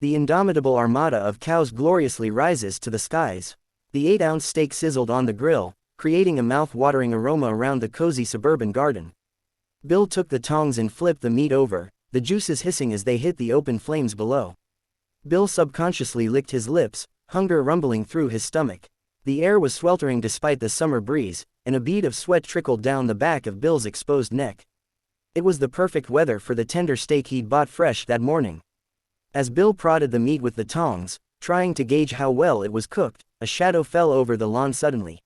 The indomitable armada of cows gloriously rises to the skies. The 8-ounce steak sizzled on the grill, creating a mouth-watering aroma around the cozy suburban garden. Bill took the tongs and flipped the meat over, the juices hissing as they hit the open flames below. Bill subconsciously licked his lips, hunger rumbling through his stomach. The air was sweltering despite the summer breeze, and a bead of sweat trickled down the back of Bill's exposed neck. It was the perfect weather for the tender steak he'd bought fresh that morning. As Bill prodded the meat with the tongs, trying to gauge how well it was cooked, a shadow fell over the lawn suddenly.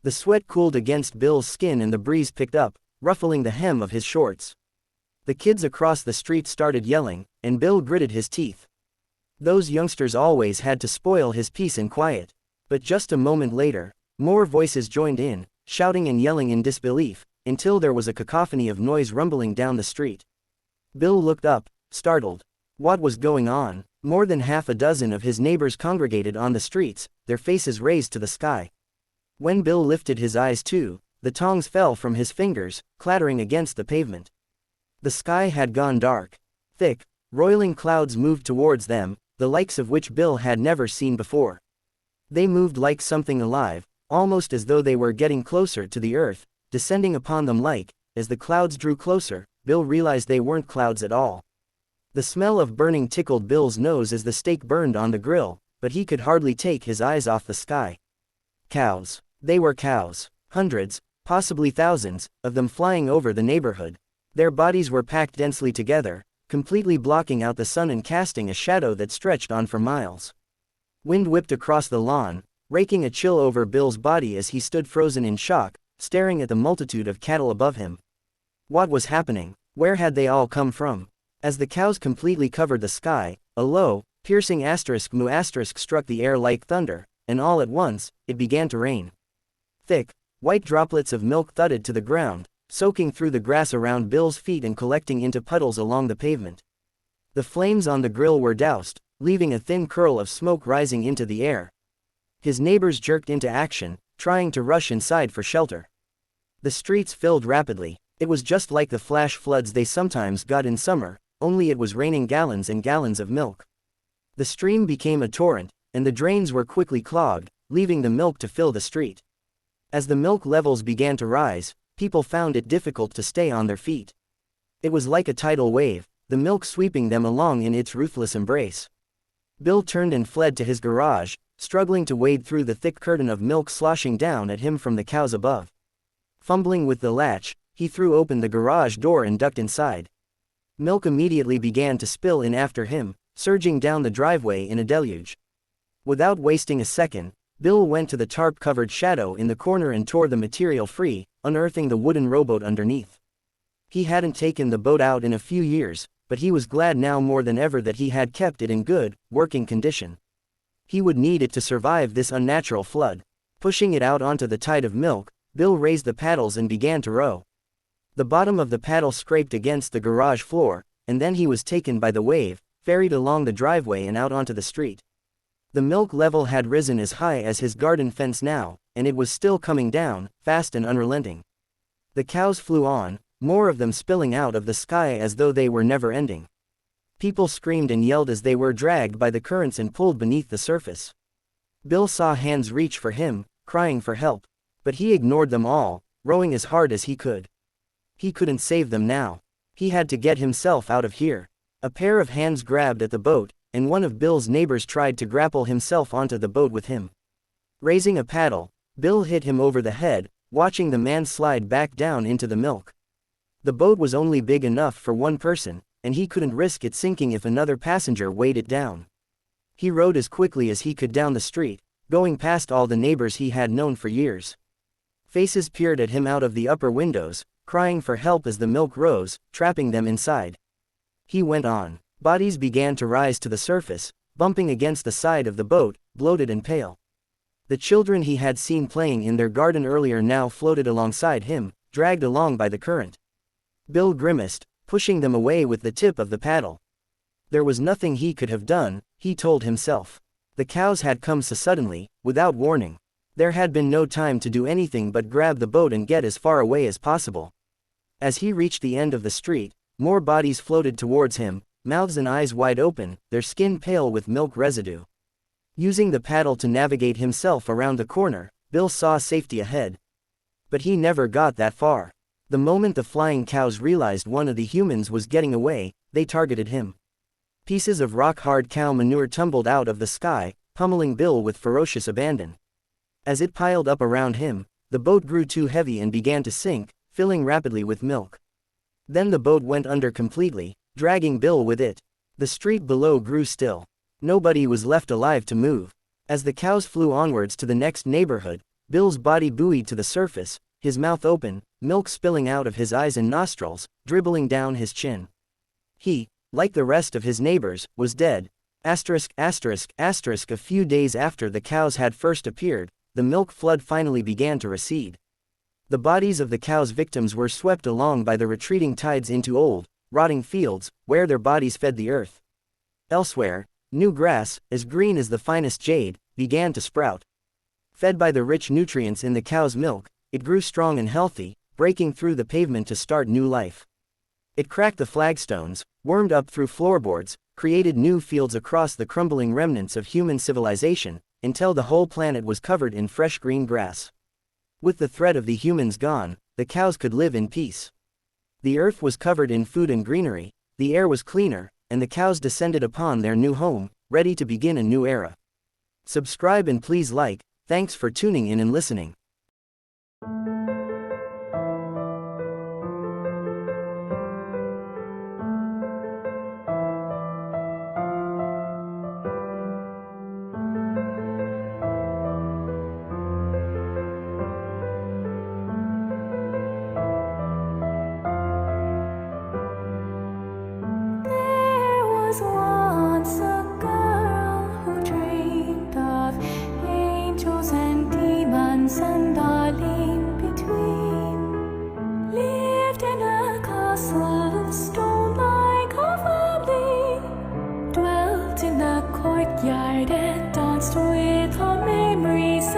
The sweat cooled against Bill's skin and the breeze picked up, ruffling the hem of his shorts. The kids across the street started yelling, and Bill gritted his teeth. Those youngsters always had to spoil his peace and quiet. But just a moment later, more voices joined in, shouting and yelling in disbelief, until there was a cacophony of noise rumbling down the street. Bill looked up, startled. What was going on? More than half a dozen of his neighbors congregated on the streets, their faces raised to the sky. When Bill lifted his eyes too, the tongs fell from his fingers, clattering against the pavement. The sky had gone dark. Thick, roiling clouds moved towards them, the likes of which Bill had never seen before. They moved like something alive, almost as though they were getting closer to the earth, descending upon them as the clouds drew closer, Bill realized they weren't clouds at all. The smell of burning tickled Bill's nose as the steak burned on the grill, but he could hardly take his eyes off the sky. Cows. They were cows. Hundreds, possibly thousands, of them flying over the neighborhood. Their bodies were packed densely together, completely blocking out the sun and casting a shadow that stretched on for miles. Wind whipped across the lawn, raking a chill over Bill's body as he stood frozen in shock, staring at the multitude of cattle above him. What was happening? Where had they all come from? As the cows completely covered the sky, a low, piercing *mu* struck the air like thunder, and all at once, it began to rain. Thick, white droplets of milk thudded to the ground, soaking through the grass around Bill's feet and collecting into puddles along the pavement. The flames on the grill were doused, leaving a thin curl of smoke rising into the air. His neighbors jerked into action, trying to rush inside for shelter. The streets filled rapidly. It was just like the flash floods they sometimes got in summer, only it was raining gallons and gallons of milk. The stream became a torrent, and the drains were quickly clogged, leaving the milk to fill the street. As the milk levels began to rise, people found it difficult to stay on their feet. It was like a tidal wave, the milk sweeping them along in its ruthless embrace. Bill turned and fled to his garage, struggling to wade through the thick curtain of milk sloshing down at him from the cows above. Fumbling with the latch, he threw open the garage door and ducked inside. Milk immediately began to spill in after him, surging down the driveway in a deluge. Without wasting a second, Bill went to the tarp-covered shadow in the corner and tore the material free, unearthing the wooden rowboat underneath. He hadn't taken the boat out in a few years, but he was glad now more than ever that he had kept it in good, working condition. He would need it to survive this unnatural flood. Pushing it out onto the tide of milk, Bill raised the paddles and began to row. The bottom of the paddle scraped against the garage floor, and then he was taken by the wave, ferried along the driveway and out onto the street. The milk level had risen as high as his garden fence now, and it was still coming down, fast and unrelenting. The cows flew on, more of them spilling out of the sky as though they were never ending. People screamed and yelled as they were dragged by the currents and pulled beneath the surface. Bill saw hands reach for him, crying for help. But he ignored them all, rowing as hard as he could. He couldn't save them now. He had to get himself out of here. A pair of hands grabbed at the boat, and one of Bill's neighbors tried to grapple himself onto the boat with him. Raising a paddle, Bill hit him over the head, watching the man slide back down into the milk. The boat was only big enough for one person, and he couldn't risk it sinking if another passenger weighed it down. He rowed as quickly as he could down the street, going past all the neighbors he had known for years. Faces peered at him out of the upper windows, crying for help as the milk rose, trapping them inside. He went on. Bodies began to rise to the surface, bumping against the side of the boat, bloated and pale. The children he had seen playing in their garden earlier now floated alongside him, dragged along by the current. Bill grimaced, pushing them away with the tip of the paddle. There was nothing he could have done, he told himself. The cows had come so suddenly, without warning. There had been no time to do anything but grab the boat and get as far away as possible. As he reached the end of the street, more bodies floated towards him, mouths and eyes wide open, their skin pale with milk residue. Using the paddle to navigate himself around the corner, Bill saw safety ahead. But he never got that far. The moment the flying cows realized one of the humans was getting away, they targeted him. Pieces of rock-hard cow manure tumbled out of the sky, pummeling Bill with ferocious abandon. As it piled up around him, the boat grew too heavy and began to sink, filling rapidly with milk. Then the boat went under completely, dragging Bill with it. The street below grew still. Nobody was left alive to move. As the cows flew onwards to the next neighborhood, Bill's body buoyed to the surface, his mouth open, milk spilling out of his eyes and nostrils, dribbling down his chin. He, like the rest of his neighbors, was dead. A few days after the cows had first appeared, the milk flood finally began to recede. The bodies of the cows' victims were swept along by the retreating tides into old, rotting fields, where their bodies fed the earth. Elsewhere, new grass, as green as the finest jade, began to sprout. Fed by the rich nutrients in the cow's milk, it grew strong and healthy, breaking through the pavement to start new life. It cracked the flagstones, wormed up through floorboards, created new fields across the crumbling remnants of human civilization, until the whole planet was covered in fresh green grass. With the threat of the humans gone, the cows could live in peace. The earth was covered in food and greenery, the air was cleaner, and the cows descended upon their new home, ready to begin a new era. Subscribe and please like. Thanks for tuning in and listening. Once a girl who dreamed of angels and demons and darling between, lived in a castle of stone like a family, dwelt in the courtyard and danced with her memories.